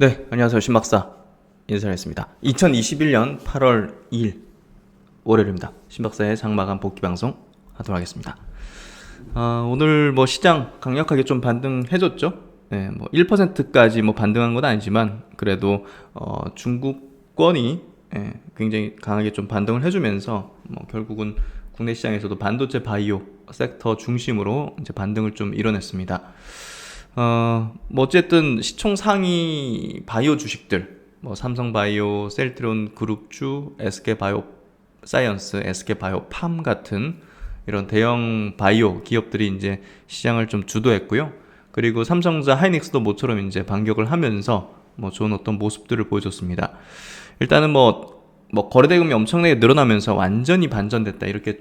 네, 안녕하세요. 신박사 인사드리겠습니다. 2021년 8월 2일 월요일입니다. 신박사의 장마감 복귀 방송 하도록 하겠습니다. 오늘 시장 강력하게 좀 반등해줬죠. 네, 1%까지 반등한 건 아니지만 그래도 중국권이 굉장히 강하게 좀 반등을 해주면서 결국은 국내 시장에서도 반도체 바이오 섹터 중심으로 이제 반등을 좀 이뤄냈습니다. 어쨌든 시총 상위 바이오 주식들, 삼성바이오, 셀트리온 그룹주, SK바이오 사이언스, SK바이오 팜 같은 이런 대형 바이오 기업들이 이제 시장을 좀 주도했고요. 그리고 삼성전자 하이닉스도 모처럼 이제 반격을 하면서 좋은 어떤 모습들을 보여줬습니다. 일단은 거래 대금이 엄청나게 늘어나면서 완전히 반전됐다 이렇게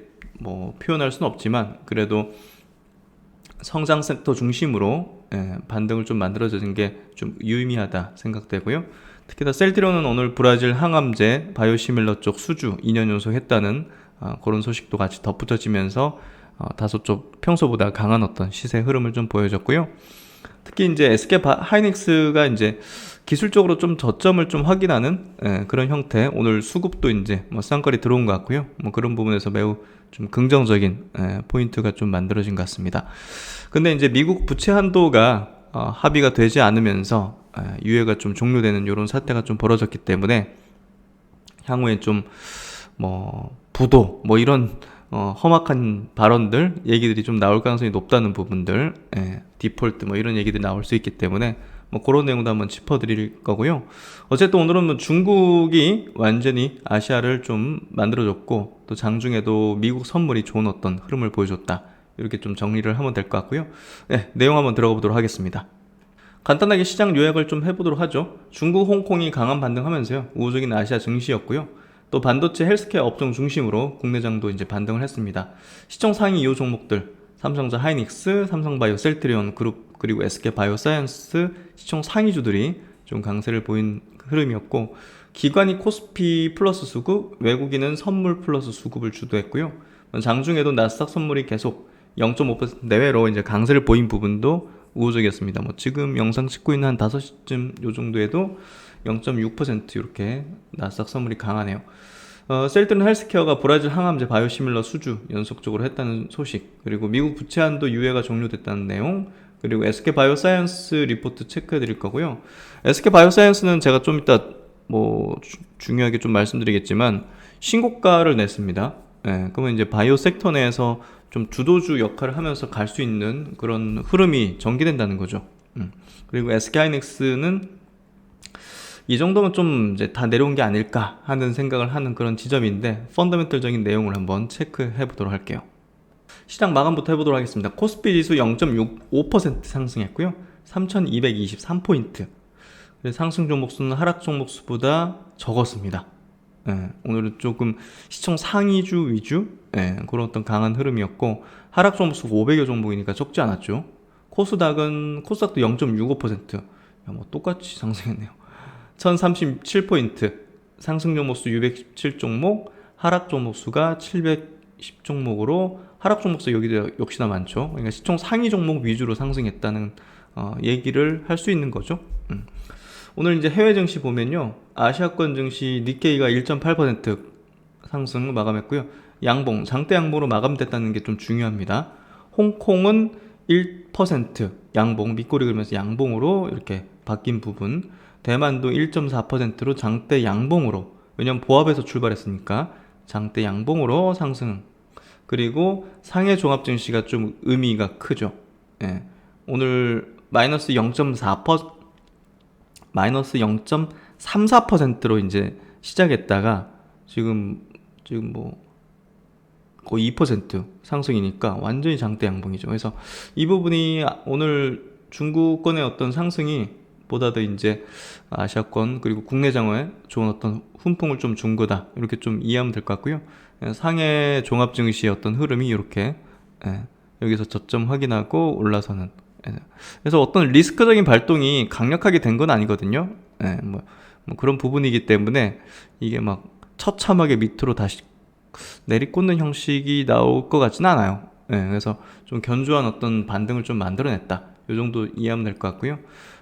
표현할 수는 없지만 그래도 성장 섹터 중심으로 반등을 좀 만들어지는 게 좀 유의미하다 생각되고요. 특히나 셀트리온은 오늘 브라질 항암제 바이오시밀러 쪽 수주 2년 연속했다는 그런 소식도 같이 덧붙여지면서 다소 좀 평소보다 강한 어떤 시세 흐름을 좀 보여줬고요. 특히 이제 SK 하이닉스가 이제 기술적으로 좀 저점을 좀 확인하는 그런 형태, 오늘 수급도 이제 쌍거리 들어온 것 같고요. 그런 부분에서 매우 좀 긍정적인 포인트가 좀 만들어진 것 같습니다. 근데 이제 미국 부채 한도가 합의가 되지 않으면서 유예가 좀 종료되는 이런 사태가 좀 벌어졌기 때문에 향후에 좀 부도 이런 험악한 발언들 얘기들이 좀 나올 가능성이 높다는 부분들, 디폴트 이런 얘기들이 나올 수 있기 때문에 그런 내용도 한번 짚어드릴 거고요. 어쨌든 오늘은 중국이 완전히 아시아를 좀 만들어줬고 또 장중에도 미국 선물이 좋은 어떤 흐름을 보여줬다. 이렇게 좀 정리를 하면 될 것 같고요. 내용 한번 들어가 보도록 하겠습니다. 간단하게 시장 요약을 좀 해보도록 하죠. 중국, 홍콩이 강한 반등하면서요. 우호적인 아시아 증시였고요. 또 반도체 헬스케어 업종 중심으로 국내장도 이제 반등을 했습니다. 시총 상위 2호 종목들 삼성전자 하이닉스, 삼성바이오 셀트리온 그룹 그리고 SK바이오사이언스 시총 상위주들이 좀 강세를 보인 흐름이었고 기관이 코스피 플러스 수급, 외국인은 선물 플러스 수급을 주도했고요. 장중에도 나스닥 선물이 계속 0.5% 내외로 이제 강세를 보인 부분도 우호적이었습니다. 지금 영상 찍고 있는 한 5시쯤 요 정도에도 0.6% 이렇게 나스닥 선물이 강하네요. 셀트리온 헬스케어가 브라질 항암제 바이오시밀러 수주 연속적으로 했다는 소식, 그리고 미국 부채 한도 유예가 종료됐다는 내용, 그리고 SK 바이오사이언스 리포트 체크해 드릴 거고요. SK 바이오사이언스는 제가 좀 이따 중요하게 좀 말씀드리겠지만 신고가를 냈습니다. 그러면 이제 바이오 섹터 내에서 좀 주도주 역할을 하면서 갈 수 있는 그런 흐름이 전개된다는 거죠. 그리고 SK하이닉스는 이 정도면 좀 이제 다 내려온 게 아닐까 하는 생각을 하는 그런 지점인데 펀더멘털적인 내용을 한번 체크해 보도록 할게요. 시장 마감부터 해보도록 하겠습니다. 코스피 지수 0.65% 상승했고요. 3223포인트. 상승 종목 수는 하락 종목 수보다 적었습니다. 오늘은 조금 시총 상위주 위주 그런 어떤 강한 흐름이었고 하락 종목 수가 500여 종목이니까 적지 않았죠. 코스닥도 0.65%. 똑같이 상승했네요. 1037포인트. 상승 종목 수 617종목, 하락 종목 수가 710종목으로 하락 종목 수 여기도 역시나 많죠. 그러니까 시총 상위 종목 위주로 상승했다는 얘기를 할 수 있는 거죠. 오늘 이제 해외 증시 보면요. 아시아권 증시 니케이가 1.8% 상승 마감했고요. 장대 양봉으로 마감됐다는 게 좀 중요합니다. 홍콩은 1% 양봉, 밑꼬리 그리면서 양봉으로 이렇게 바뀐 부분. 대만도 1.4%로 장대 양봉으로, 왜냐면 보합에서 출발했으니까 장대 양봉으로 상승. 그리고 상해 종합 증시가 좀 의미가 크죠. 오늘 마이너스 0.34%로 이제 시작했다가 지금 거의 2% 상승이니까 완전히 장대 양봉이죠. 그래서 이 부분이 오늘 중국권의 어떤 상승이 보다 더 이제 아시아권 그리고 국내 장어에 좋은 어떤 훈풍을 좀 준 거다, 이렇게 좀 이해하면 될 것 같고요. 상해 종합 증시의 어떤 흐름이 이렇게 여기서 저점 확인하고 올라서는, 그래서 어떤 리스크적인 발동이 강력하게 된 건 아니거든요. 그런 부분이기 때문에 이게 처참하게 밑으로 다시 내리꽂는 형식이 나올 것 같지는 않아요. 그래서 좀 견조한 어떤 반등을 좀 만들어냈다, 이 정도 이해하면 될 것 같고요.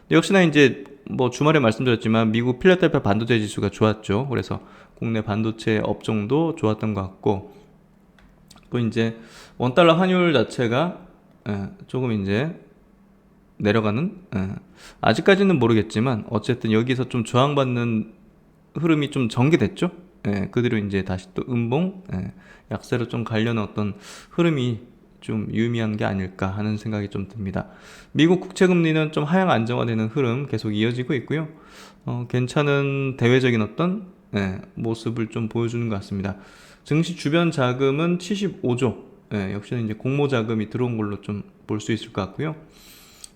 역시나 이제 뭐 주말에 말씀드렸지만 미국 필라델피아 반도체 지수가 좋았죠. 그래서 국내 반도체 업종도 좋았던 것 같고, 또 이제 원달러 환율 자체가 조금 이제 내려가는, 아직까지는 모르겠지만 어쨌든 여기서 좀 저항받는 흐름이 좀 전개됐죠. 그대로 이제 다시 또 음봉, 약세로 좀 가려는 어떤 흐름이 좀 유의미한 게 아닐까 하는 생각이 좀 듭니다. 미국 국채금리는 좀 하향 안정화되는 흐름 계속 이어지고 있고요. 괜찮은 대외적인 어떤 모습을 좀 보여주는 것 같습니다. 증시 주변 자금은 75조, 역시나 이제 공모 자금이 들어온 걸로 좀 볼 수 있을 것 같고요.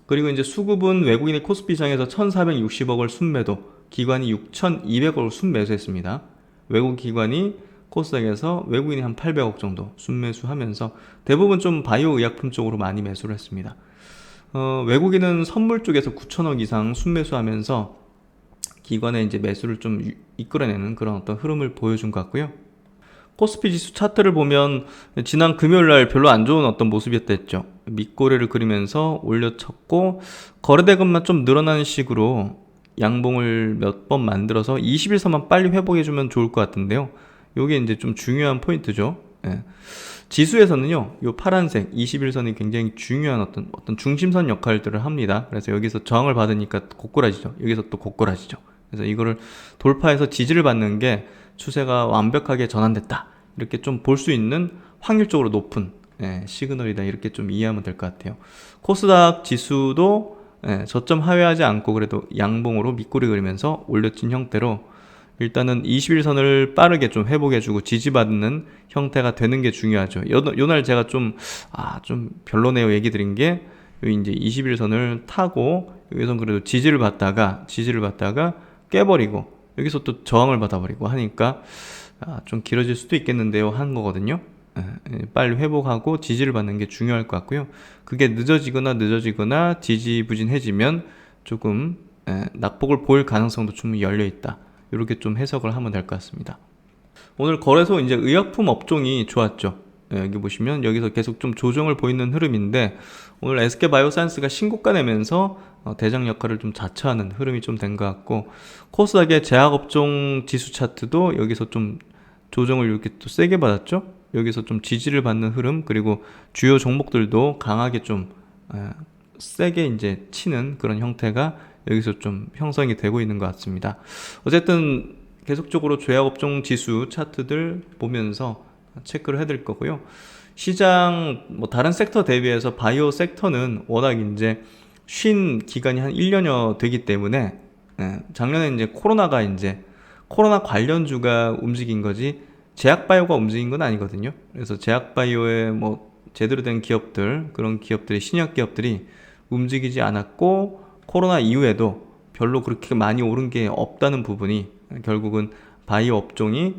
그리고 이제 수급은 외국인의 코스피 시장에서 1,460억을 순매도, 기관이 6,200억을 순매수했습니다. 외국 기관이 코스닥에서 외국인이 한 800억 정도 순매수하면서 대부분 좀 바이오 의약품 쪽으로 많이 매수를 했습니다. 외국인은 선물 쪽에서 9천억 이상 순매수하면서 기관의 이제 매수를 좀 이끌어내는 그런 어떤 흐름을 보여준 것 같고요. 코스피 지수 차트를 보면 지난 금요일날 별로 안 좋은 어떤 모습이었다 했죠. 밑고래를 그리면서 올려쳤고, 거래대금만 좀 늘어나는 식으로 양봉을 몇 번 만들어서 21선만 빨리 회복해주면 좋을 것 같은데요. 요게 이제 좀 중요한 포인트죠. 지수에서는요, 요 파란색 21선이 굉장히 중요한 어떤 중심선 역할들을 합니다. 그래서 여기서 저항을 받으니까 고꾸라지죠. 여기서 또 고꾸라지죠. 그래서 이거를 돌파해서 지지를 받는 게 추세가 완벽하게 전환됐다, 이렇게 좀 볼 수 있는 확률적으로 높은 시그널이다, 이렇게 좀 이해하면 될 것 같아요. 코스닥 지수도 저점 하회하지 않고 그래도 양봉으로 밑꼬리 그리면서 올려친 형태로 일단은 21선을 빠르게 좀 회복해주고 지지받는 형태가 되는 게 중요하죠. 요날 제가 좀 별로네요 얘기 드린 게, 이제 21선을 타고 여기서 그래도 지지를 받다가 깨버리고 여기서 또 저항을 받아버리고 하니까 좀 길어질 수도 있겠는데요 한 거거든요. 빨리 회복하고 지지를 받는 게 중요할 것 같고요. 그게 늦어지거나 지지부진해지면 조금 낙폭을 보일 가능성도 충분히 열려있다, 이렇게 좀 해석을 하면 될 것 같습니다. 오늘 거래소 이제 의약품 업종이 좋았죠. 여기 보시면 여기서 계속 좀 조정을 보이는 흐름인데, 오늘 SK바이오사이언스가 신고가 내면서 대장 역할을 좀 자처하는 흐름이 좀 된 것 같고, 코스닥의 제약업종 지수 차트도 여기서 좀 조정을 이렇게 또 세게 받았죠. 여기서 좀 지지를 받는 흐름, 그리고 주요 종목들도 강하게 좀 세게 이제 치는 그런 형태가 여기서 좀 형성이 되고 있는 것 같습니다. 어쨌든 계속적으로 제약업종 지수 차트들 보면서 체크를 해드릴 거고요. 시장 뭐 다른 섹터 대비해서 바이오 섹터는 워낙 이제 쉰 기간이 한 1년여 되기 때문에, 작년에 이제 코로나 관련주가 움직인 거지 제약바이오가 움직인 건 아니거든요. 그래서 제약바이오에 뭐 제대로 된 기업들, 그런 기업들이, 신약 기업들이 움직이지 않았고, 코로나 이후에도 별로 그렇게 많이 오른 게 없다는 부분이 결국은 바이오 업종이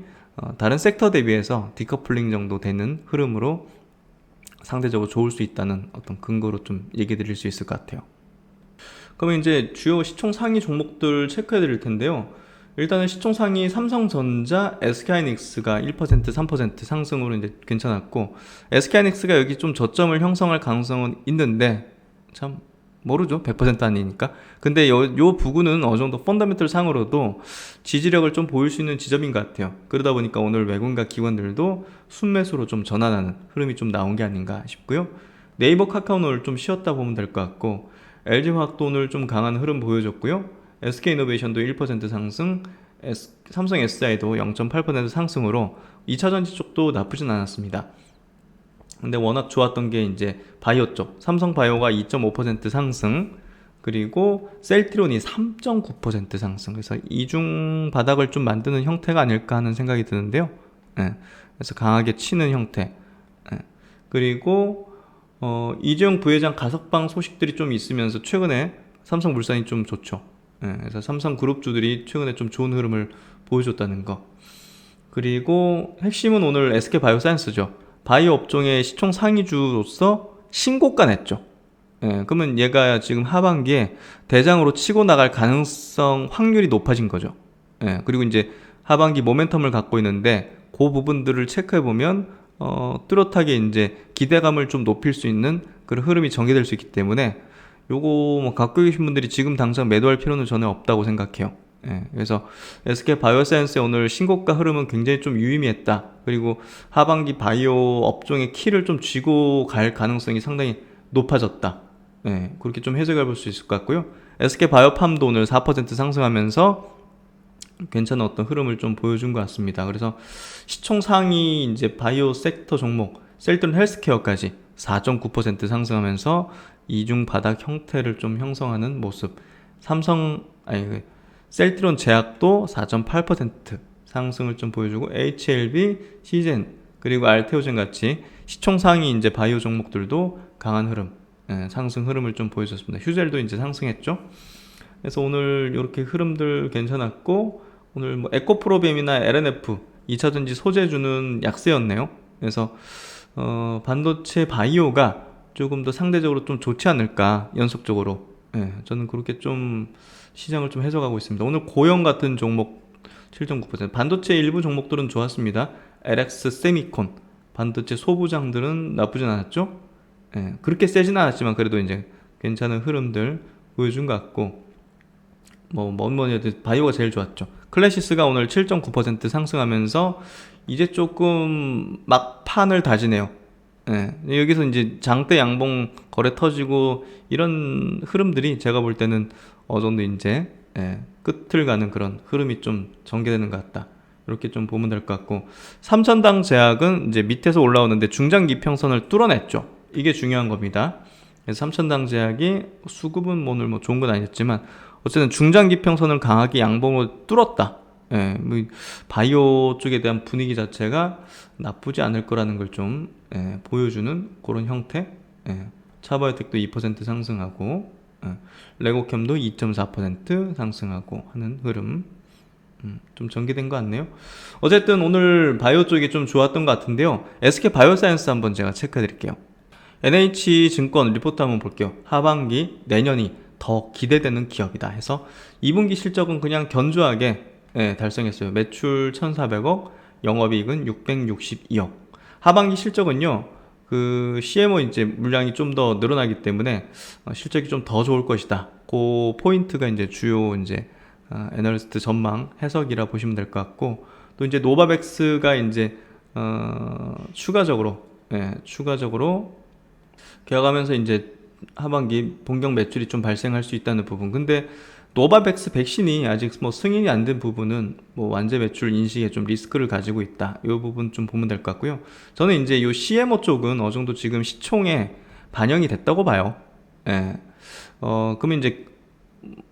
다른 섹터 대비해서 디커플링 정도 되는 흐름으로 상대적으로 좋을 수 있다는 어떤 근거로 좀 얘기 드릴 수 있을 것 같아요. 그러면 이제 주요 시총 상위 종목들 체크해 드릴 텐데요. 일단은 시총 상위 삼성전자, SK하이닉스가 1%, 3% 상승으로 이제 괜찮았고, SK하이닉스가 여기 좀 저점을 형성할 가능성은 있는데, 참 모르죠. 100% 아니니까. 근데 요 부분은 어느 정도 펀더멘털 상으로도 지지력을 좀 보일 수 있는 지점인 것 같아요. 그러다 보니까 오늘 외국인과 기관들도 순매수로 좀 전환하는 흐름이 좀 나온 게 아닌가 싶고요. 네이버 카카오는 오늘 좀 쉬었다 보면 될 것 같고, LG화학도 오늘 좀 강한 흐름 보여줬고요. SK이노베이션도 1% 상승, 삼성 SI도 0.8% 상승으로 2차전지 쪽도 나쁘진 않았습니다. 근데 워낙 좋았던 게 이제 바이오 쪽, 삼성바이오가 2.5% 상승, 그리고 셀트리온이 3.9% 상승. 그래서 이중 바닥을 좀 만드는 형태가 아닐까 하는 생각이 드는데요. 그래서 강하게 치는 형태. 그리고 이재용 부회장 가석방 소식들이 좀 있으면서 최근에 삼성물산이 좀 좋죠. 그래서 삼성그룹주들이 최근에 좀 좋은 흐름을 보여줬다는 거. 그리고 핵심은 오늘 SK바이오사이언스죠. 바이오 업종의 시총 상위주로서 신고가 냈죠. 그러면 얘가 지금 하반기에 대장으로 치고 나갈 가능성 확률이 높아진 거죠. 그리고 이제 하반기 모멘텀을 갖고 있는데, 그 부분들을 체크해 보면 뚜렷하게 이제 기대감을 좀 높일 수 있는 그런 흐름이 전개될 수 있기 때문에, 요거 뭐 갖고 계신 분들이 지금 당장 매도할 필요는 저는 없다고 생각해요. 예, 그래서 SK 바이오사이언스의 오늘 신고가 흐름은 굉장히 좀 유의미했다. 그리고 하반기 바이오 업종의 키를 좀 쥐고 갈 가능성이 상당히 높아졌다. 예, 그렇게 좀 해석해 볼 수 있을 것 같고요. SK 바이오팜도 오늘 4% 상승하면서 괜찮은 어떤 흐름을 좀 보여준 것 같습니다. 그래서 시총 상위 이제 바이오 섹터 종목 셀트론 헬스케어까지 4.9% 상승하면서 이중 바닥 형태를 좀 형성하는 모습. 셀트론 제약도 4.8% 상승을 좀 보여주고 HLB, 시젠 그리고 알테오젠 같이 시총 상위 이제 바이오 종목들도 강한 흐름, 상승 흐름을 좀 보여줬습니다. 휴젤도 이제 상승했죠. 그래서 오늘 이렇게 흐름들 괜찮았고 오늘 뭐 에코프로비엠이나 LNF 2차전지 소재주는 약세였네요. 그래서 반도체 바이오가 조금 더 상대적으로 좀 좋지 않을까 연속적으로. 저는 그렇게 좀 시장을 좀 해석하고 있습니다. 오늘 고영 같은 종목 7.9%, 반도체 일부 종목들은 좋았습니다. LX 세미콘 반도체 소부장들은 나쁘진 않았죠. 그렇게 세진 않았지만 그래도 이제 괜찮은 흐름들 보여준 것 같고 뭐니 해도 바이오가 제일 좋았죠. 클래시스가 오늘 7.9% 상승하면서 이제 조금 막판을 다지네요. 여기서 이제 장대 양봉 거래 터지고 이런 흐름들이 제가 볼 때는 어느 정도 이제 끝을 가는 그런 흐름이 좀 전개되는 것 같다. 이렇게 좀 보면 될 것 같고, 삼천당 제약은 이제 밑에서 올라오는데 중장기 평선을 뚫어냈죠. 이게 중요한 겁니다. 그래서 삼천당 제약이 수급은 오늘 뭐 좋은 건 아니었지만 어쨌든 중장기 평선을 강하게 양봉을 뚫었다. 뭐 바이오 쪽에 대한 분위기 자체가 나쁘지 않을 거라는 걸 좀 보여주는 그런 형태. 차바이오텍도 2% 상승하고 레고캠도 2.4% 상승하고 하는 흐름. 좀 전개된 것 같네요. 어쨌든 오늘 바이오 쪽이 좀 좋았던 것 같은데요. SK 바이오사이언스 한번 제가 체크해 드릴게요. NH증권 리포트 한번 볼게요. 하반기 내년이 더 기대되는 기업이다 해서 2분기 실적은 그냥 견조하게 달성했어요. 매출 1,400억, 영업이익은 662억. 하반기 실적은요, 그 CMO 이제 물량이 좀 더 늘어나기 때문에 실적이 좀 더 좋을 것이다. 그 포인트가 이제 주요 이제 애널리스트 전망 해석이라 보시면 될 것 같고, 또 이제 노바백스가 이제 추가적으로 계약하면서 이제 하반기 본격 매출이 좀 발생할 수 있다는 부분. 근데 노바백스 백신이 아직 뭐 승인이 안 된 부분은 뭐 완제 매출 인식에 좀 리스크를 가지고 있다. 이 부분 좀 보면 될 것 같고요. 저는 이제 이 CMO 쪽은 어느 정도 지금 시총에 반영이 됐다고 봐요. 그러면 이제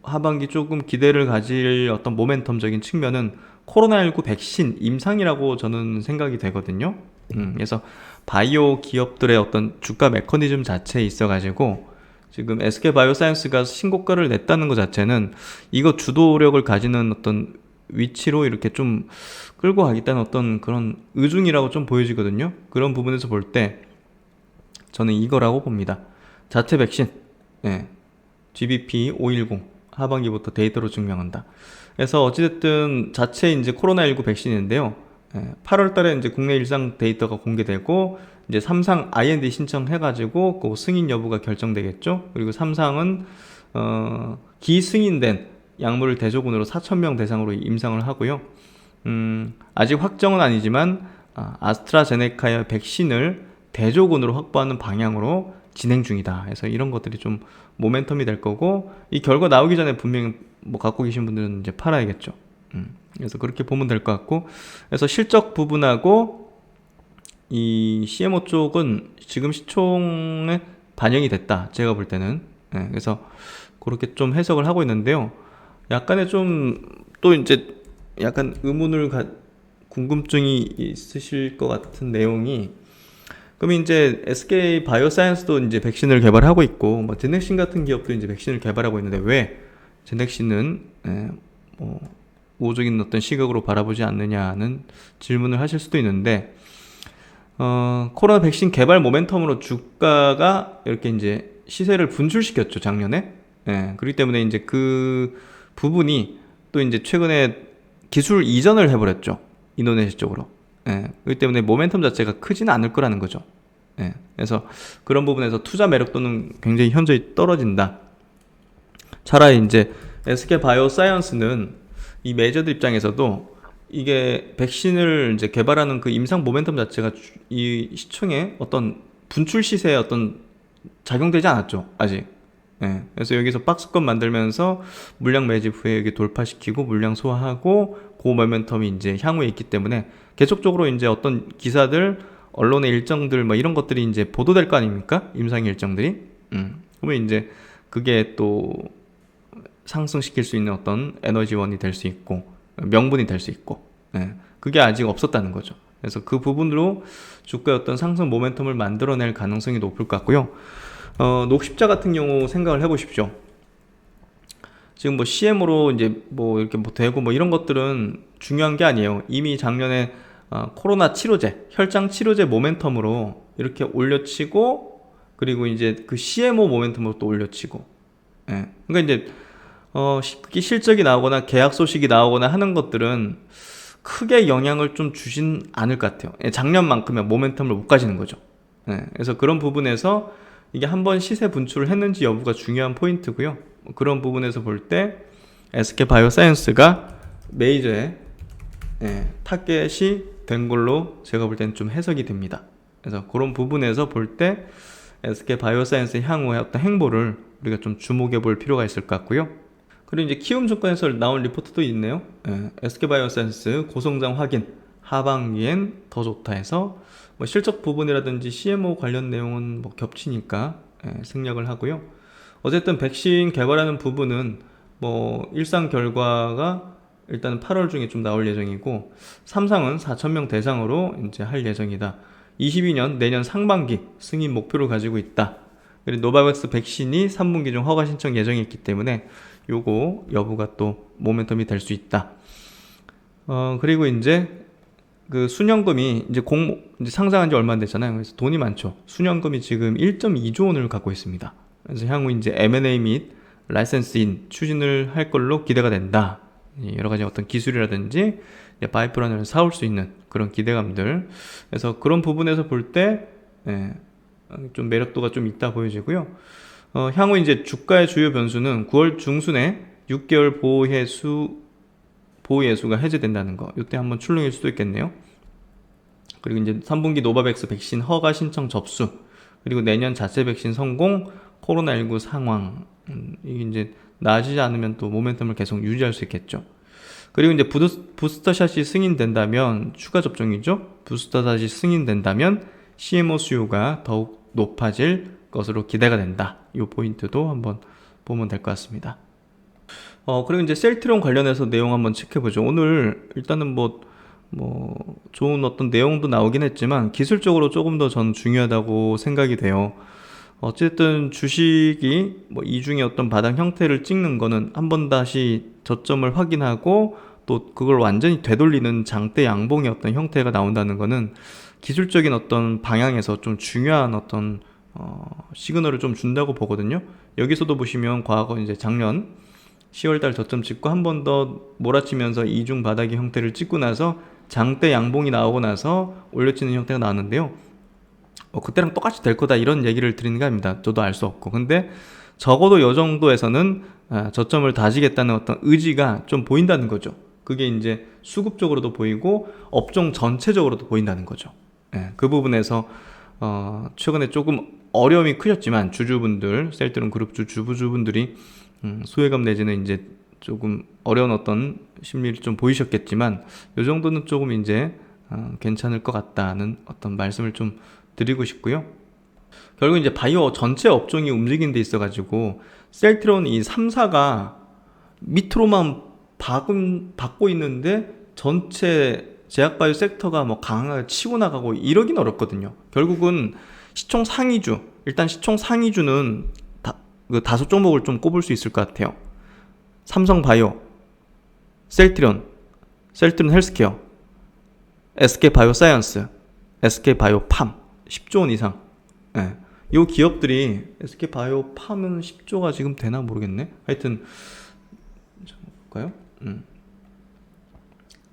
하반기 조금 기대를 가질 어떤 모멘텀적인 측면은 코로나19 백신 임상이라고 저는 생각이 되거든요. 그래서 바이오 기업들의 어떤 주가 메커니즘 자체에 있어가지고 지금 SK 바이오사이언스가 신고가를 냈다는 것 자체는 이거 주도력을 가지는 어떤 위치로 이렇게 좀 끌고 가겠다는 어떤 그런 의중이라고 좀 보여지거든요. 그런 부분에서 볼 때 저는 이거라고 봅니다. 자체 백신, GBP 510 하반기부터 데이터로 증명한다. 그래서 어찌됐든 자체 이제 코로나19 백신인데요. 8월 달에 이제 국내 일상 데이터가 공개되고 이제 3상 IND 신청해가지고 그 승인 여부가 결정되겠죠. 그리고 3상은 기승인된 약물 대조군으로 4,000명 대상으로 임상을 하고요. 아직 확정은 아니지만 아스트라제네카의 백신을 대조군으로 확보하는 방향으로 진행 중이다. 그래서 이런 것들이 좀 모멘텀이 될 거고, 이 결과 나오기 전에 분명히 뭐 갖고 계신 분들은 이제 팔아야겠죠. 그래서 그렇게 보면 될 것 같고, 그래서 실적 부분하고 이 CMO 쪽은 지금 시총에 반영이 됐다. 제가 볼 때는. 그래서 그렇게 좀 해석을 하고 있는데요. 약간의 좀 또 이제 약간 궁금증이 있으실 것 같은 내용이, 그럼 이제 SK 바이오사이언스도 이제 백신을 개발하고 있고, 뭐 제넥신 같은 기업도 이제 백신을 개발하고 있는데 왜 제넥신은 뭐 우호적인 어떤 시각으로 바라보지 않느냐는 질문을 하실 수도 있는데, 코로나 백신 개발 모멘텀으로 주가가 이렇게 이제 시세를 분출시켰죠, 작년에. 그렇기 때문에 이제 그 부분이 또 이제 최근에 기술 이전을 해버렸죠, 인도네시아 쪽으로. 그렇기 때문에 모멘텀 자체가 크지는 않을 거라는 거죠. 예. 그래서 그런 부분에서 투자 매력도는 굉장히 현저히 떨어진다. 차라리 이제 SK바이오사이언스는 이 메이저들 입장에서도 이게 백신을 이제 개발하는 그 임상 모멘텀 자체가 이 시총에 어떤 분출 시세에 어떤 작용되지 않았죠, 아직. 예. 그래서 여기서 박스권 만들면서 물량 매집 후에 여기 돌파시키고 물량 소화하고 그 모멘텀이 이제 향후에 있기 때문에 계속적으로 이제 어떤 기사들, 언론의 일정들 뭐 이런 것들이 이제 보도될 거 아닙니까? 임상 일정들이. 그러면 이제 그게 또 상승시킬 수 있는 어떤 에너지원이 될 수 있고 명분이 될 수 있고, 예. 그게 아직 없었다는 거죠. 그래서 그 부분으로 주가의 어떤 상승 모멘텀을 만들어낼 가능성이 높을 것 같고요. 녹십자 같은 경우 생각을 해보십시오. 지금 뭐 CM으로 이제 뭐 이렇게 뭐 되고 뭐 이런 것들은 중요한 게 아니에요. 이미 작년에 코로나 치료제, 혈장 치료제 모멘텀으로 이렇게 올려치고, 그리고 이제 그 CMO 모멘텀으로 또 올려치고, 예. 그러니까 이제 그게 실적이 나오거나 계약 소식이 나오거나 하는 것들은 크게 영향을 좀 주진 않을 것 같아요. 예, 작년만큼은 모멘텀을 못 가지는 거죠. 예. 그래서 그런 부분에서 이게 한번 시세 분출을 했는지 여부가 중요한 포인트고요. 그런 부분에서 볼 때 SK바이오사이언스가 메이저의 타겟이 된 걸로 제가 볼 때는 좀 해석이 됩니다. 그래서 그런 부분에서 볼 때 SK바이오사이언스의 향후의 어떤 행보를 우리가 좀 주목해 볼 필요가 있을 것 같고요. 그리고 이제 키움증권에서 나온 리포트도 있네요. SK바이오사이언스 고성장 확인, 하반기엔 더 좋다 해서 뭐 실적 부분이라든지 CMO 관련 내용은 뭐 겹치니까 생략을 하고요. 어쨌든 백신 개발하는 부분은 뭐 일상 결과가 일단 8월 중에 좀 나올 예정이고, 삼상은 4,000명 대상으로 이제 할 예정이다. 22년 내년 상반기 승인 목표를 가지고 있다. 그리고 노바백스 백신이 3분기 중 허가 신청 예정이 있기 때문에 요거 여부가 또 모멘텀이 될 수 있다. 그리고 이제 그 순연금이 이제 이제 상장한 지 얼마 안 됐잖아요. 그래서 돈이 많죠. 순연금이 지금 1.2조 원을 갖고 있습니다. 그래서 향후 이제 M&A 및 라이센스인 추진을 할 걸로 기대가 된다. 여러 가지 어떤 기술이라든지 파이프라인을 사올 수 있는 그런 기대감들. 그래서 그런 부분에서 볼 때 좀 매력도가 좀 있다 보여지고요. 향후 이제 주가의 주요 변수는 9월 중순에 6개월 보호예수가 해제된다는 거. 이때 한번 출렁일 수도 있겠네요. 그리고 이제 3분기 노바백스 백신 허가 신청 접수, 그리고 내년 자체 백신 성공, 코로나19 상황, 이게 이제 나아지지 않으면 또 모멘텀을 계속 유지할 수 있겠죠. 그리고 이제 부스터샷이 승인된다면, 추가 접종이죠. 부스터샷이 승인된다면 CMO 수요가 더욱 높아질 것으로 기대가 된다. 이 포인트도 한번 보면 될 것 같습니다. 그리고 이제 셀트론 관련해서 내용 한번 체크해보죠. 오늘 일단은 뭐 좋은 어떤 내용도 나오긴 했지만 기술적으로 조금 더 전 중요하다고 생각이 돼요. 어쨌든 주식이 뭐 이중에 어떤 바닥 형태를 찍는 거는 한번 다시 저점을 확인하고 또 그걸 완전히 되돌리는 장대 양봉의 어떤 형태가 나온다는 거는 기술적인 어떤 방향에서 좀 중요한 어떤 시그널을 좀 준다고 보거든요. 여기서도 보시면 과거 이제 작년 10월달 저점 찍고 한 번 더 몰아치면서 이중 바닥의 형태를 찍고 나서 장대 양봉이 나오고 나서 올려치는 형태가 나왔는데요. 그때랑 똑같이 될 거다 이런 얘기를 드리는 게 아닙니다. 저도 알 수 없고. 근데 적어도 이 정도에서는 저점을 다지겠다는 어떤 의지가 좀 보인다는 거죠. 그게 이제 수급적으로도 보이고 업종 전체적으로도 보인다는 거죠. 그 부분에서 최근에 조금 어려움이 크셨지만 주주분들, 셀트론 그룹주 주부주분들이 소외감 내지는 이제 조금 어려운 어떤 심리를 좀 보이셨겠지만 이 정도는 조금 이제 괜찮을 것 같다는 어떤 말씀을 좀 드리고 싶고요. 결국 이제 바이오 전체 업종이 움직이는 데 있어가지고 셀트론 이 3사가 밑으로만 받고 있는데 전체 제약바이오 섹터가 뭐 강하게 치고 나가고 이러긴 어렵거든요. 결국은 시총 상위주, 일단 시총 상위주는 그 다섯 종목을 좀 꼽을 수 있을 것 같아요. 삼성바이오, 셀트론 헬스케어, SK바이오사이언스, SK바이오팜 10조 원 이상. 이 기업들이 SK바이오팜은 10조가 지금 되나 모르겠네. 하여튼 잠깐 볼까요?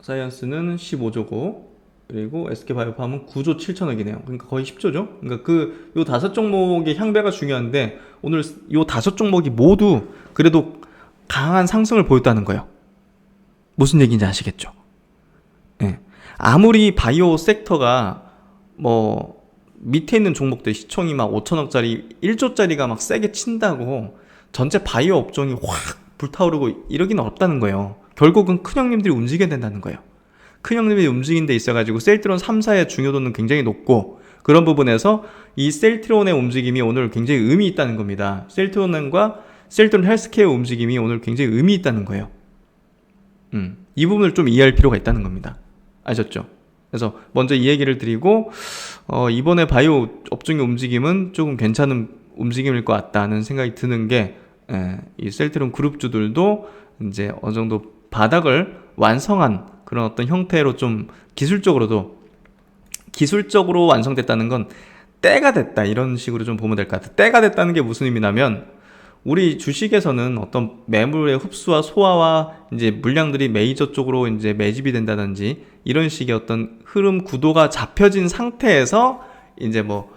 사이언스는 15조고 그리고 SK바이오팜은 9조 7천억이네요. 그러니까 거의 10조죠. 그러니까 요 다섯 종목의 향배가 중요한데 오늘 요 다섯 종목이 모두 그래도 강한 상승을 보였다는 거예요. 무슨 얘기인지 아시겠죠? 예. 아무리 바이오 섹터가 뭐 밑에 있는 종목들 시총이 막 5천억짜리 1조짜리가 막 세게 친다고 전체 바이오 업종이 확 불타오르고 이러기는 없다는 거예요. 결국은 큰 형님들이 움직여야 된다는 거예요. 큰 형님들이 움직인 데 있어가지고 셀트론 3사의 중요도는 굉장히 높고 그런 부분에서 이 셀트론의 움직임이 오늘 굉장히 의미 있다는 겁니다. 셀트론과 셀트론 헬스케어 움직임이 오늘 굉장히 의미 있다는 거예요. 이 부분을 좀 이해할 필요가 있다는 겁니다. 아셨죠? 그래서 먼저 이 얘기를 드리고 이번에 바이오 업종의 움직임은 조금 괜찮은 움직임일 것 같다는 생각이 드는 게 이 셀트론 그룹주들도 이제 어느 정도 바닥을 완성한 그런 어떤 형태로 좀 기술적으로 완성됐다는 건 때가 됐다 이런 식으로 좀 보면 될 것 같아요. 때가 됐다는 게 무슨 의미냐면 우리 주식에서는 어떤 매물의 흡수와 소화와 이제 물량들이 메이저 쪽으로 이제 매집이 된다든지 이런 식의 어떤 흐름 구도가 잡혀진 상태에서 이제 뭐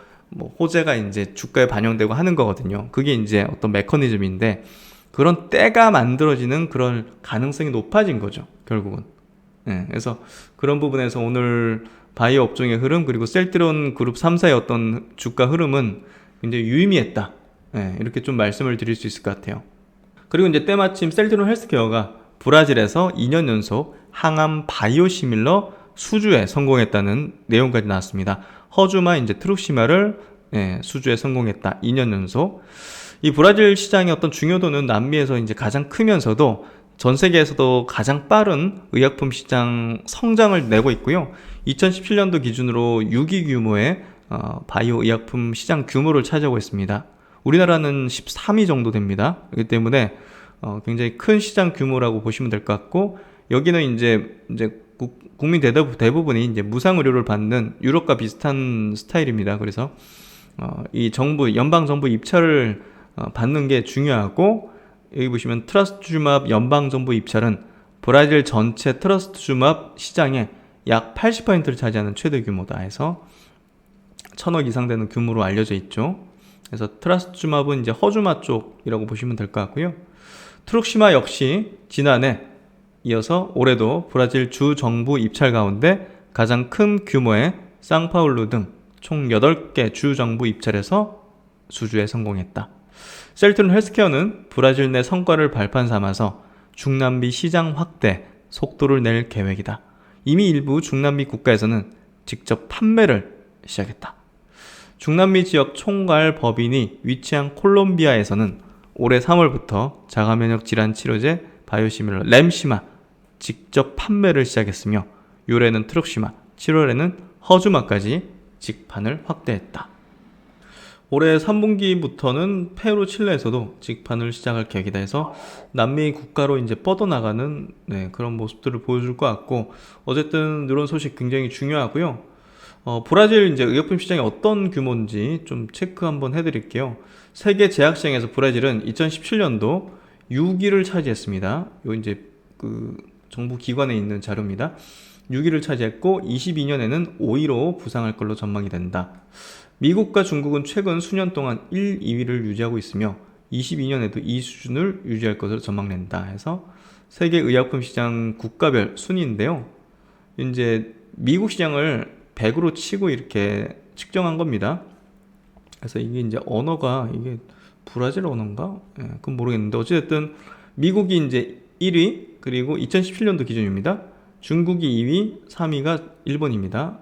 호재가 이제 주가에 반영되고 하는 거거든요. 그게 이제 어떤 메커니즘인데 그런 때가 만들어지는 그런 가능성이 높아진 거죠. 결국은. 그래서 그런 부분에서 오늘 바이오 업종의 흐름 그리고 셀트론 그룹 3사의 어떤 주가 흐름은 굉장히 유의미했다. 이렇게 좀 말씀을 드릴 수 있을 것 같아요. 그리고 이제 때마침 셀트론 헬스케어가 브라질에서 2년 연속 항암 바이오시밀러 수주에 성공했다는 내용까지 나왔습니다. 허주마 이제 트룩시마를 수주에 성공했다. 2년 연속. 이 브라질 시장의 어떤 중요도는 남미에서 이제 가장 크면서도 전 세계에서도 가장 빠른 의약품 시장 성장을 내고 있고요. 2017년도 기준으로 6위 규모의 바이오 의약품 시장 규모를 차지하고 있습니다. 우리나라는 13위 정도 됩니다. 그렇기 때문에 굉장히 큰 시장 규모라고 보시면 될 것 같고 여기는 이제 국민 대부분이 이제 무상 의료를 받는 유럽과 비슷한 스타일입니다. 그래서 이 연방 정부 입찰을 받는 게 중요하고 여기 보시면 트러스트주맙 연방정부 입찰은 브라질 전체 트러스트주맙 시장의 약 80%를 차지하는 최대 규모다 해서 1,000억 이상 되는 규모로 알려져 있죠. 그래서 트러스트주맙은 이제 허주마 쪽이라고 보시면 될 것 같고요. 트룩시마 역시 지난해 이어서 올해도 브라질 주 정부 입찰 가운데 가장 큰 규모의 상파울루 등 총 8개 주 정부 입찰에서 수주에 성공했다. 셀트론 헬스케어는 브라질 내 성과를 발판 삼아서 중남미 시장 확대 속도를 낼 계획이다. 이미 일부 중남미 국가에서는 직접 판매를 시작했다. 중남미 지역 총괄 법인이 위치한 콜롬비아에서는 올해 3월부터 자가면역 질환 치료제 바이오시밀러 램시마 직접 판매를 시작했으며 6월에는 트룩시마, 7월에는 허주마까지 직판을 확대했다. 올해 3분기부터는 페루, 칠레에서도 직판을 시작할 계획이다 해서 남미 국가로 이제 뻗어나가는 그런 모습들을 보여줄 것 같고 어쨌든 이런 소식 굉장히 중요하고요. 브라질 이제 의약품 시장이 어떤 규모인지 좀 체크 한번 해드릴게요. 세계 제약시장에서 브라질은 2017년도 6위를 차지했습니다. 요 이제 그 정부 기관에 있는 자료입니다. 6위를 차지했고 22년에는 5위로 부상할 걸로 전망이 된다. 미국과 중국은 최근 수년 동안 1, 2위를 유지하고 있으며 22년에도 이 수준을 유지할 것으로 전망된다 해서 세계 의약품 시장 국가별 순위인데요. 이제 미국 시장을 100으로 치고 이렇게 측정한 겁니다. 그래서 이게 이제 언어가 이게 브라질 언어인가? 그건 모르겠는데 어쨌든 미국이 이제 1위 그리고 2017년도 기준입니다. 중국이 2위, 3위가 일본입니다.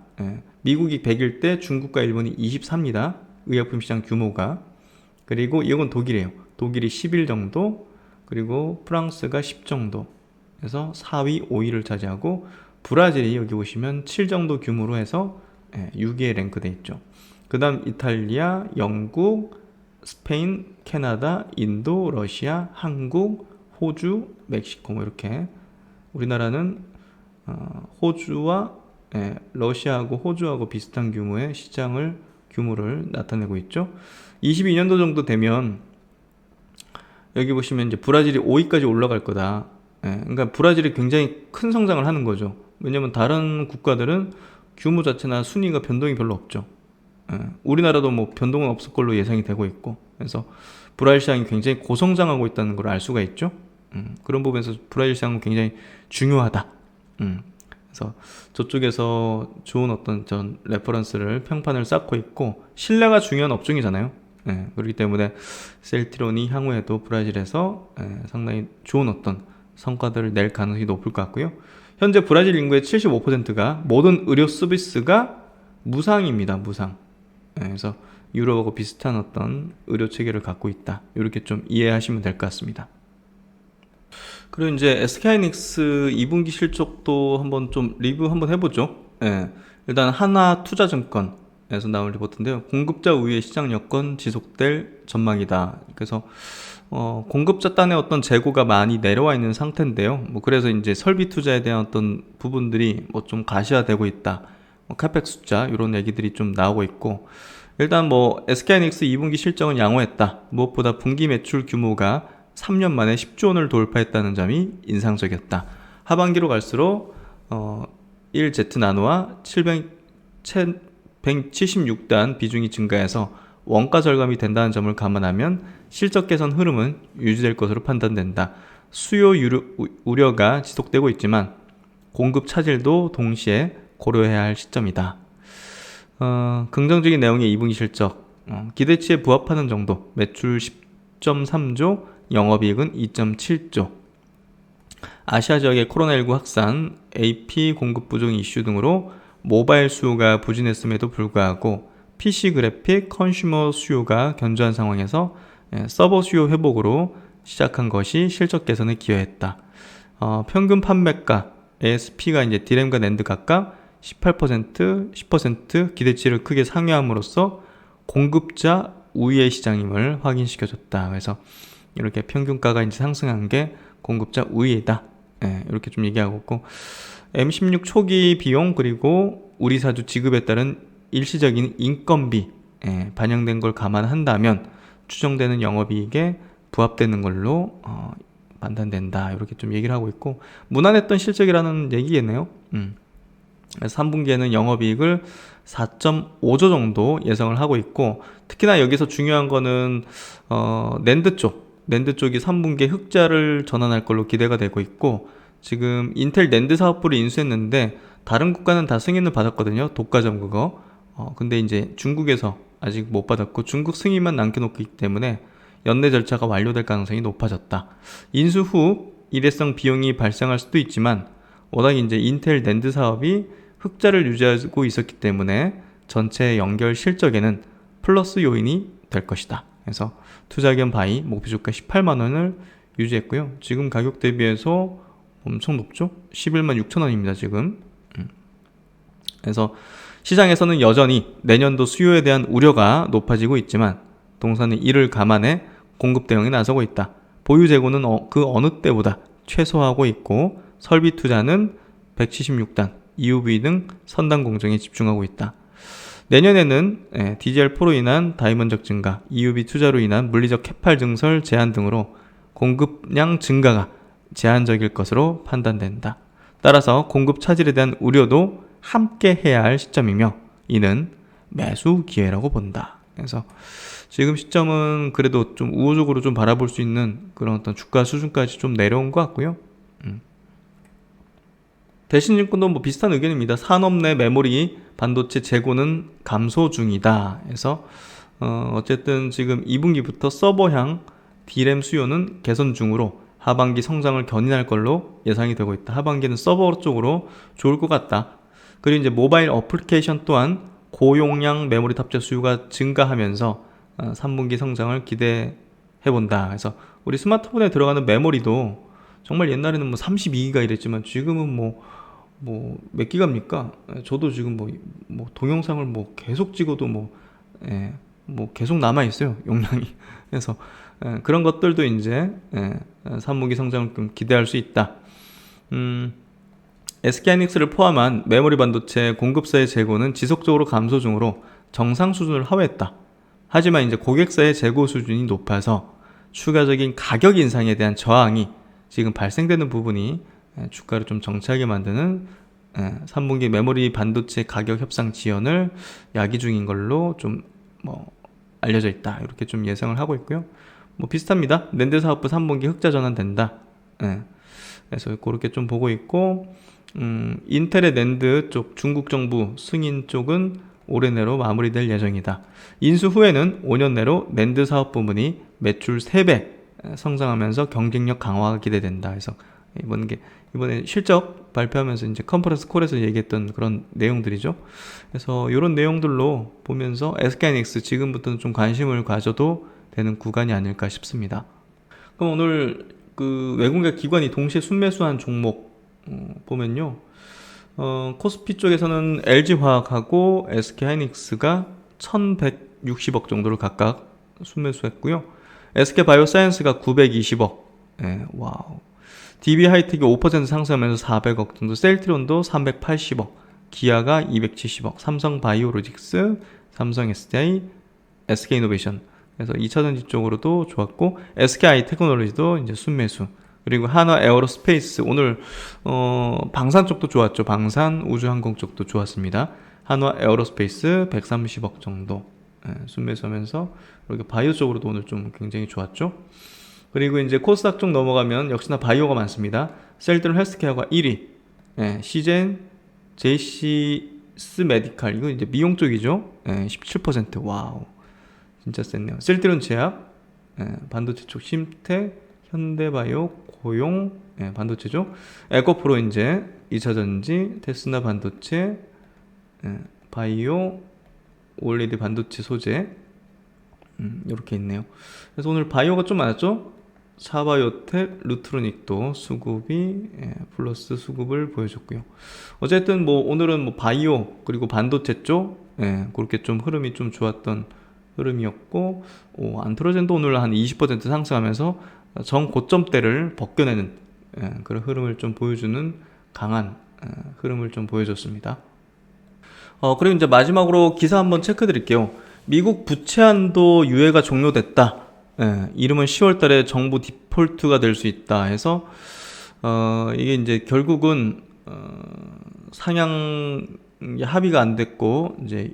미국이 100일 때 중국과 일본이 24입니다. 의약품 시장 규모가. 그리고 이건 독일이에요. 독일이 11 정도, 그리고 프랑스가 10 정도. 그래서 4위, 5위를 차지하고 브라질이 여기 보시면 7 정도 규모로 해서 6위에 랭크되어 있죠. 그 다음 이탈리아, 영국, 스페인, 캐나다, 인도, 러시아, 한국, 호주, 멕시코 뭐 이렇게 우리나라는 호주와 러시아하고 호주하고 비슷한 규모의 규모를 나타내고 있죠. 22년도 정도 되면 여기 보시면 이제 브라질이 5위까지 올라갈 거다. 그러니까 브라질이 굉장히 큰 성장을 하는 거죠. 왜냐면 다른 국가들은 규모 자체나 순위가 변동이 별로 없죠. 우리나라도 뭐 변동은 없을 걸로 예상이 되고 있고, 그래서 브라질 시장이 굉장히 고성장하고 있다는 걸 알 수가 있죠. 그런 부분에서 브라질 시장은 굉장히 중요하다. 그래서 저쪽에서 좋은 어떤 전 레퍼런스를 평판을 쌓고 있고, 신뢰가 중요한 업종이잖아요. 그렇기 때문에 셀트론이 향후에도 브라질에서 상당히 좋은 어떤 성과들을 낼 가능성이 높을 것 같고요. 현재 브라질 인구의 75%가 모든 의료 서비스가 무상입니다. 무상. 그래서 유럽하고 비슷한 어떤 의료 체계를 갖고 있다. 이렇게 좀 이해하시면 될 것 같습니다. 그리고 이제 SK하이닉스 2분기 실적도 한번 좀 리뷰 한번 해보죠. 일단 하나투자증권에서 나온 리포트인데요. 공급자 우위의 시장 여건 지속될 전망이다. 그래서 공급자 단의 어떤 재고가 많이 내려와 있는 상태인데요. 뭐 그래서 이제 설비 투자에 대한 어떤 부분들이 뭐 좀 가시화되고 있다. 카펙 숫자 이런 얘기들이 좀 나오고 있고, 일단 뭐 SK하이닉스 2분기 실적은 양호했다. 무엇보다 분기 매출 규모가 3년 만에 10조 원을 돌파했다는 점이 인상적이었다. 하반기로 갈수록 1Z 나노와 176단 비중이 증가해서 원가 절감이 된다는 점을 감안하면 실적 개선 흐름은 유지될 것으로 판단된다. 수요 우려가 지속되고 있지만 공급 차질도 동시에 고려해야 할 시점이다. 긍정적인 내용의 2분기 실적, 기대치에 부합하는 정도, 매출 10.3조, 영업이익은 2.7조. 아시아 지역의 코로나19 확산, AP 공급 부족 이슈 등으로 모바일 수요가 부진했음에도 불구하고 PC 그래픽, 컨슈머 수요가 견조한 상황에서 서버 수요 회복으로 시작한 것이 실적 개선에 기여했다. 평균 판매가, ASP가 이제 디램과 낸드 각각 18%, 10% 기대치를 크게 상회함으로써 공급자 우위의 시장임을 확인시켜줬다. 그래서 이렇게 평균가가 이제 상승한 게 공급자 우위이다. 이렇게 좀 얘기하고 있고, M16 초기 비용 그리고 우리 사주 지급에 따른 일시적인 인건비 반영된 걸 감안한다면 추정되는 영업이익에 부합되는 걸로 판단된다. 이렇게 좀 얘기를 하고 있고, 무난했던 실적이라는 얘기겠네요. 3분기에는 영업이익을 4.5조 정도 예상을 하고 있고, 특히나 여기서 중요한 거는 낸드 쪽이 3분기에 흑자를 전환할 걸로 기대가 되고 있고, 지금 인텔 낸드 사업부를 인수했는데 다른 국가는 다 승인을 받았거든요. 독과점 그거. 근데 이제 중국에서 아직 못 받았고 중국 승인만 남겨놓기 때문에 연내 절차가 완료될 가능성이 높아졌다. 인수 후 일회성 비용이 발생할 수도 있지만 워낙 이제 인텔 낸드 사업이 흑자를 유지하고 있었기 때문에 전체 연결 실적에는 플러스 요인이 될 것이다. 그래서 투자 견 바이 목표 주가 18만 원을 유지했고요. 지금 가격 대비해서 엄청 높죠? 11만 6천 원입니다. 지금. 그래서 시장에서는 여전히 내년도 수요에 대한 우려가 높아지고 있지만 동사는 이를 감안해 공급 대응에 나서고 있다. 보유 재고는 그 어느 때보다 최소화하고 있고 설비 투자는 176단, EUV 등 선단 공정에 집중하고 있다. 내년에는 DDR4로 인한 다이먼적 증가, EUV 투자로 인한 물리적 캐팔 증설 제한 등으로 공급량 증가가 제한적일 것으로 판단된다. 따라서 공급 차질에 대한 우려도 함께 해야 할 시점이며 이는 매수 기회라고 본다. 그래서 지금 시점은 그래도 좀 우호적으로 좀 바라볼 수 있는 그런 어떤 주가 수준까지 좀 내려온 것 같고요. 대신증권도 뭐 비슷한 의견입니다. 산업 내 메모리 반도체 재고는 감소 중이다. 그래서 어쨌든 지금 2분기부터 서버향 D램 수요는 개선 중으로 하반기 성장을 견인할 걸로 예상이 되고 있다. 하반기는 서버 쪽으로 좋을 것 같다. 그리고 이제 모바일 어플리케이션 또한 고용량 메모리 탑재 수요가 증가하면서 3분기 성장을 기대해 본다. 그래서 우리 스마트폰에 들어가는 메모리도 정말 옛날에는 뭐 32기가 이랬지만 지금은 뭐 몇 기가입니까? 저도 지금 뭐 동영상을 뭐 계속 찍어도 뭐 계속 남아 있어요. 용량이. 그래서 그런 것들도 이제 3분기 성장을 좀 기대할 수 있다. SK하이닉스를 포함한 메모리 반도체 공급사의 재고는 지속적으로 감소 중으로 정상 수준을 하회했다. 하지만 이제 고객사의 재고 수준이 높아서 추가적인 가격 인상에 대한 저항이 지금 발생되는 부분이 주가를 좀 정체하게 만드는 3분기 메모리 반도체 가격 협상 지연을 야기 중인 걸로 좀 뭐 알려져 있다. 이렇게 좀 예상을 하고 있고요. 뭐 비슷합니다. 낸드 사업부 3분기 흑자 전환된다. 그래서 그렇게 좀 보고 있고, 인텔의 낸드 쪽 중국 정부 승인 쪽은 올해 내로 마무리될 예정이다. 인수 후에는 5년 내로 낸드 사업 부문이 매출 3배 성장하면서 경쟁력 강화가 기대된다. 그래서 이번에 실적 발표하면서 이제 컨퍼런스 콜에서 얘기했던 그런 내용들이죠. 그래서 이런 내용들로 보면서 SK하이닉스 지금부터는 좀 관심을 가져도 되는 구간이 아닐까 싶습니다. 그럼 오늘 그 외국계 기관이 동시에 순매수한 종목 보면요. 코스피 쪽에서는 LG화학하고 SK하이닉스가 1160억 정도를 각각 순매수했고요. SK바이오사이언스가 920억. 와우. DB하이텍이 5% 상승하면서 400억 정도, 셀트론도 380억, 기아가 270억, 삼성바이오로직스, 삼성SDI, SK이노베이션. 그래서 2차전지 쪽으로도 좋았고, SK아이테크놀로지도 이제 순매수. 그리고 한화 에어로스페이스, 오늘 방산 쪽도 좋았죠. 방산, 우주항공 쪽도 좋았습니다. 한화 에어로스페이스 130억 정도 순매수하면서, 그리고 바이오 쪽으로도 오늘 좀 굉장히 좋았죠. 그리고 이제 코스닥 쪽 넘어가면 역시나 바이오가 많습니다. 셀트론 헬스케어가 1위, 시젠, 제이시스 메디칼, 이거 이제 미용 쪽이죠. 17%. 와우, 진짜 셌네요. 셀트론 제약, 반도체 쪽 심텍, 현대바이오, 고용, 반도체죠. 에코프로 이제 2차전지, 테스나 반도체, 바이오, 올리드 반도체 소재, 이렇게 있네요. 그래서 오늘 바이오가 좀 많았죠. 사바이오텍, 루트로닉도 수급이 플러스 수급을 보여줬고요. 어쨌든 뭐 오늘은 뭐 바이오 그리고 반도체 쪽 그렇게 좀 흐름이 좀 좋았던 흐름이었고, 안트로젠도 오늘 한 20% 상승하면서 정 고점대를 벗겨내는 그런 흐름을 좀 보여주는 강한 흐름을 좀 보여줬습니다. 그리고 이제 마지막으로 기사 한번 체크 드릴게요. 미국 부채 한도 유예가 종료됐다. 이름은 10월 달에 정부 디폴트가 될 수 있다 해서, 이게 이제 결국은, 상향 합의가 안 됐고, 이제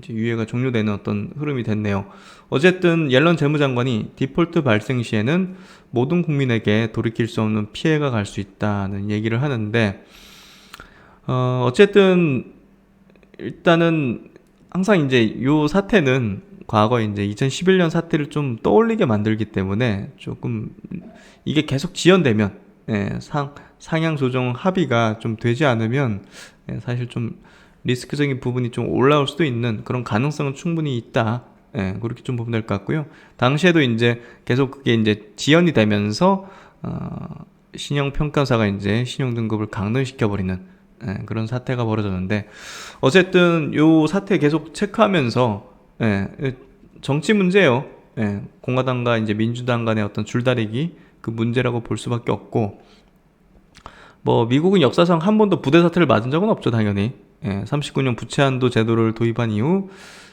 유예가 종료되는 어떤 흐름이 됐네요. 어쨌든, 옐런 재무장관이 디폴트 발생 시에는 모든 국민에게 돌이킬 수 없는 피해가 갈 수 있다는 얘기를 하는데, 어쨌든, 일단은, 항상 이제 요 사태는 과거 이제 2011년 사태를 좀 떠올리게 만들기 때문에 조금 이게 계속 지연되면, 상향 조정 합의가 좀 되지 않으면, 사실 좀 리스크적인 부분이 좀 올라올 수도 있는 그런 가능성은 충분히 있다. 그렇게 좀 보면 될 것 같고요. 당시에도 이제 계속 그게 이제 지연이 되면서, 신용평가사가 이제 신용등급을 강등시켜버리는 그런 사태가 벌어졌는데, 어쨌든 요 사태 계속 체크하면서, 정치 문제예요. 공화당과 이제 민주당 간의 어떤 줄다리기, 그 문제라고 볼 수밖에 없고, 뭐 미국은 역사상 한 번도 부대 사태를 맞은 적은 없죠, 당연히. 39년 부채 한도 제도를 도입한 이후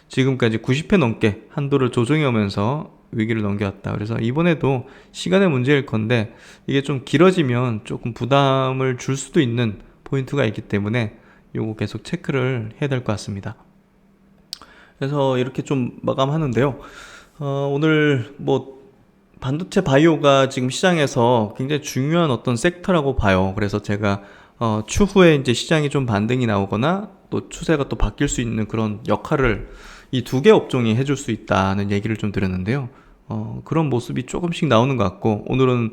지금까지 90회 넘게 한도를 조정해 오면서 위기를 넘겨왔다. 그래서 이번에도 시간의 문제일 건데, 이게 좀 길어지면 조금 부담을 줄 수도 있는 포인트가 있기 때문에 요거 계속 체크를 해야 될 것 같습니다. 그래서 이렇게 좀 마감하는데요. 오늘 뭐 반도체 바이오가 지금 시장에서 굉장히 중요한 어떤 섹터라고 봐요. 그래서 제가 추후에 이제 시장이 좀 반등이 나오거나 또 추세가 또 바뀔 수 있는 그런 역할을 이 두 개 업종이 해줄 수 있다는 얘기를 좀 드렸는데요. 그런 모습이 조금씩 나오는 것 같고, 오늘은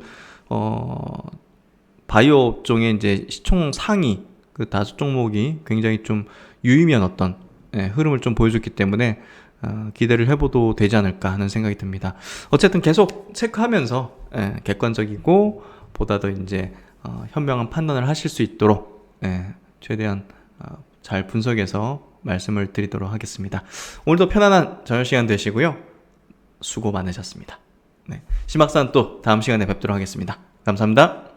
바이오 업종의 이제 시총 상위 그 다수 종목이 굉장히 좀 유의미한 어떤 흐름을 좀 보여줬기 때문에 기대를 해봐도 되지 않을까 하는 생각이 듭니다. 어쨌든 계속 체크하면서 객관적이고 보다 더 이제 현명한 판단을 하실 수 있도록 최대한 잘 분석해서 말씀을 드리도록 하겠습니다. 오늘도 편안한 저녁 시간 되시고요. 수고 많으셨습니다. 심학산 또 다음 시간에 뵙도록 하겠습니다. 감사합니다.